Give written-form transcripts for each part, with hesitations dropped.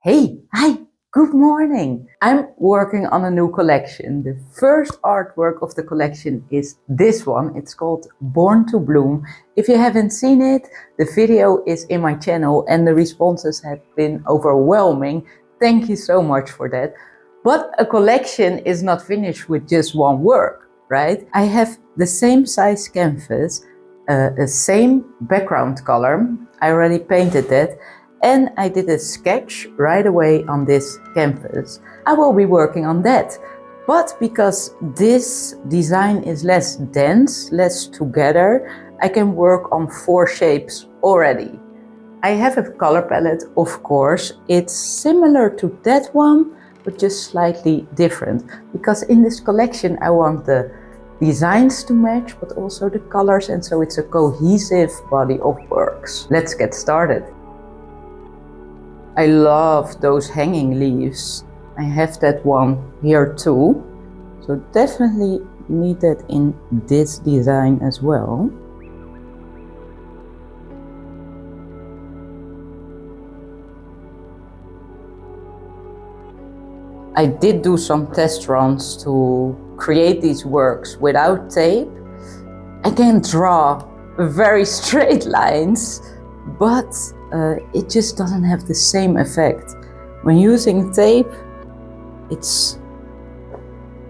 Hey, hi, good morning. I'm working on a new collection. The first artwork of the collection is this one. It's called Born to Bloom. If you haven't seen it, the video is in my channel and the responses have been overwhelming. Thank you so much for that. But a collection is not finished with just one work, right? I have the same size canvas, the same background color. I already painted that. And I did a sketch right away on this canvas. I will be working on that. But because this design is less dense, less together, I can work on 4 shapes already. I have a color palette, of course. It's similar to that one, but just slightly different. Because in this collection, I want the designs to match, but also the colors, and so it's a cohesive body of works. Let's get started. I love those hanging leaves. I have that one here too. So definitely need that in this design as well. I did do some test runs to create these works without tape. I can draw very straight lines, but it just doesn't have the same effect. When using tape, it's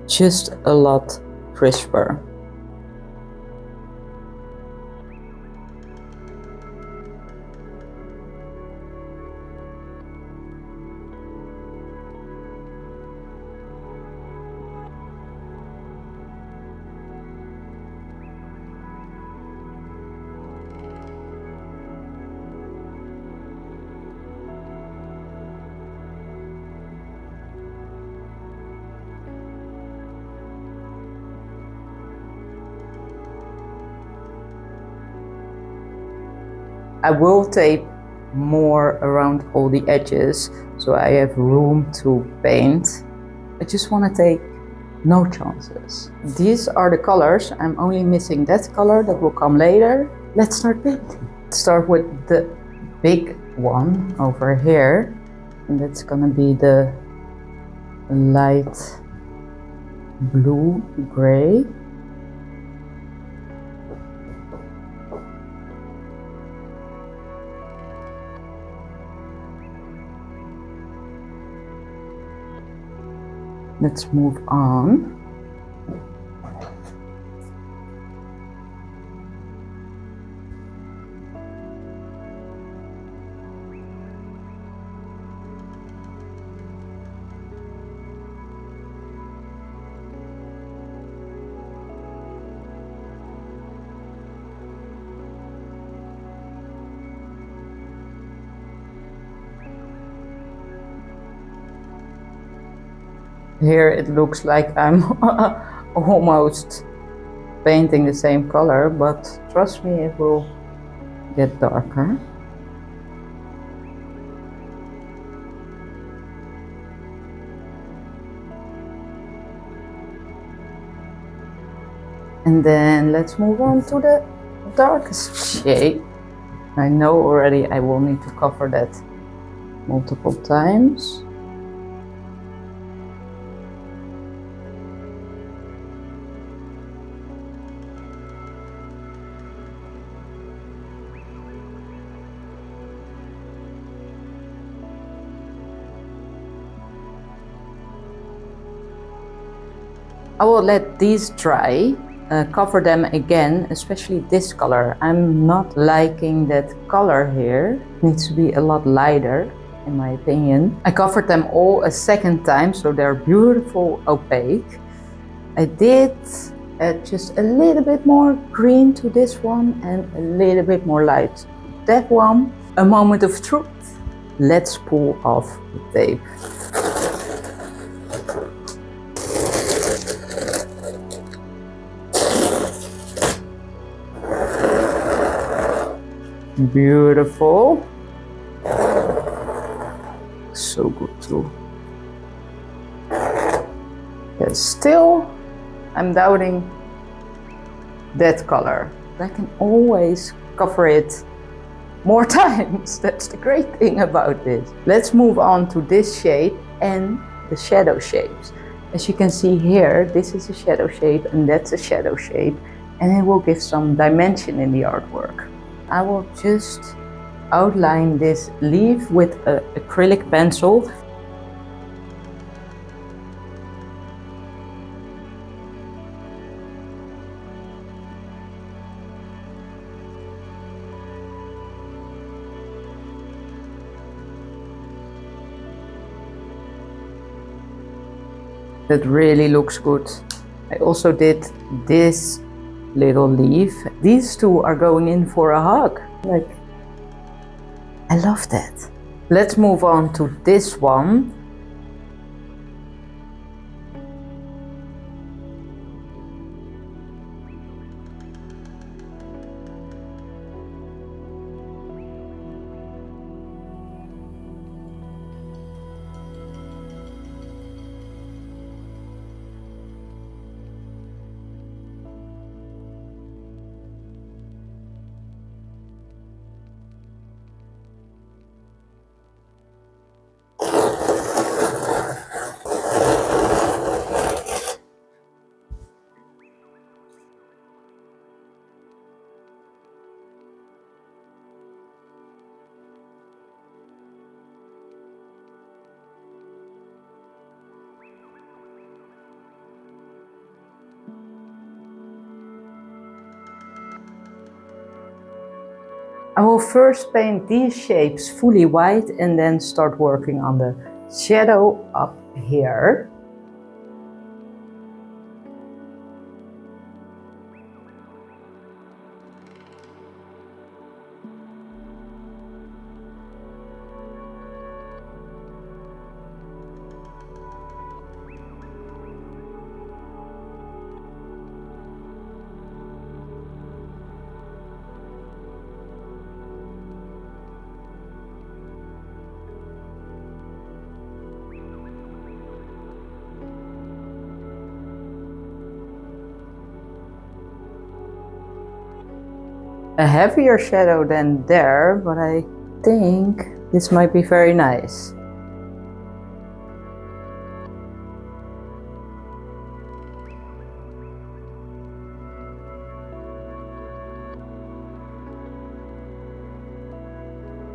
just a lot crisper. I will tape more around all the edges, so I have room to paint. I just want to take no chances. These are the colors. I'm only missing that color that will come later. Let's start painting. Start with the big one over here, and that's gonna be the light blue gray. Let's move on. Here it looks like I'm almost painting the same color, but trust me, it will get darker. And then let's move on to the darkest shade. I know already I will need to cover that multiple times. I will let these dry, cover them again, especially this color. I'm not liking that color here. It needs to be a lot lighter, in my opinion. I covered them all a second time, so they're beautiful opaque. I did add just a little bit more green to this one and a little bit more light to that one. A moment of truth. Let's pull off the tape. Beautiful. So good too. Yes, still I'm doubting that color. I can always cover it more times. That's the great thing about this. Let's move on to this shape and the shadow shapes. As you can see here, this is a shadow shape and that's a shadow shape, and it will give some dimension in the artwork. I will just outline this leaf with an acrylic pencil. That really looks good. I also did this little leaf. These two are going in for a hug. Like, I love that. Let's move on to this one. I will first paint these shapes fully white and then start working on the shadow up here. A heavier shadow than there, but I think this might be very nice.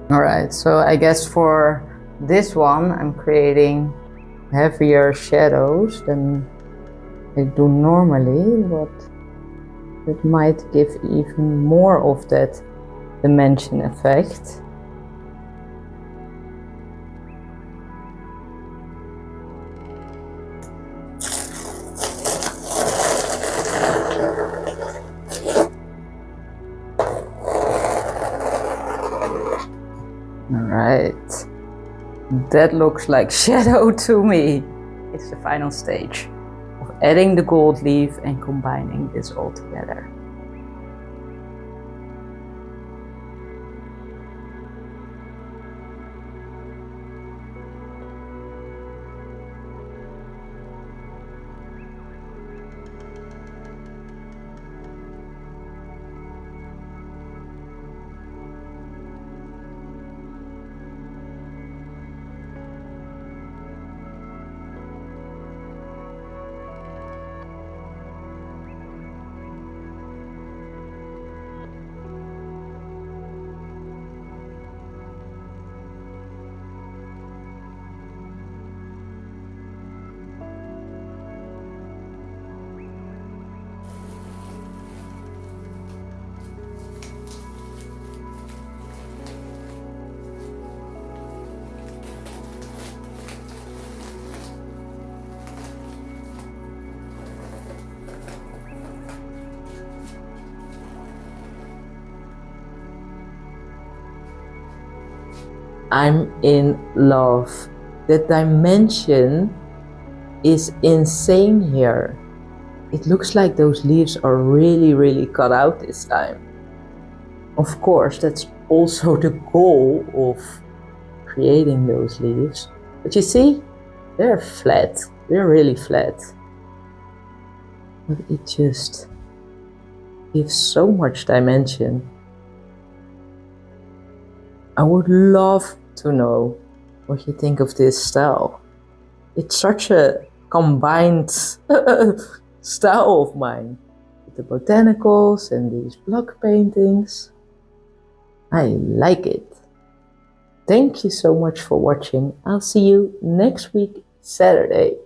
Alright, so I guess for this one I'm creating heavier shadows than I do normally, but it might give even more of that dimension effect. Alright, that looks like shadow to me. It's the final stage of adding the gold leaf and combining this all together. I'm in love. The dimension is insane here. It looks like those leaves are really cut out this time. Of course, that's also the goal of creating those leaves. But you see, they're flat. They're really flat. But it just gives so much dimension. I would love to know what you think of this style. It's such a combined style of mine. With the botanicals and these block paintings. I like it. Thank you so much for watching. I'll see you next week, Saturday.